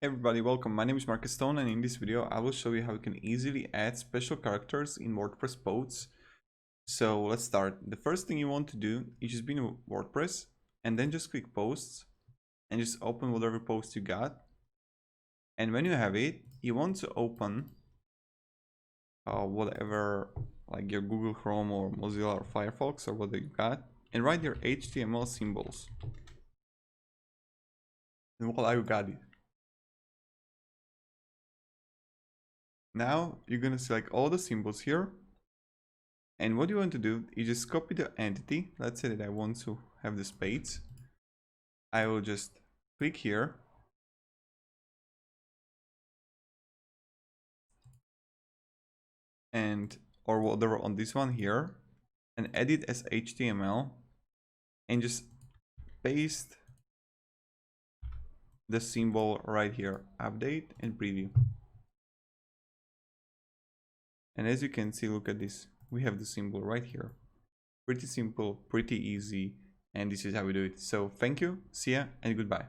Everybody, welcome. My name is Marcus Stone, and in this video I will show you how you can easily add special characters in WordPress posts. So let's start. The first thing you want to do is just be in WordPress and then just click posts and just open whatever post you got. And when you have it, you want to open whatever, like your Google Chrome or Mozilla or Firefox or whatever you got, and write your HTML symbols. And voila, you got it. Now you're gonna select all the symbols here, and what you want to do is just copy the entity. Let's say that I want to have the spades. I will just click here and or whatever on this one here and edit as HTML and just paste the symbol right here, update and preview. And as you can see, look at this, we have the symbol right here. Pretty simple, pretty easy, and this is how we do it. So thank you, see ya, and goodbye.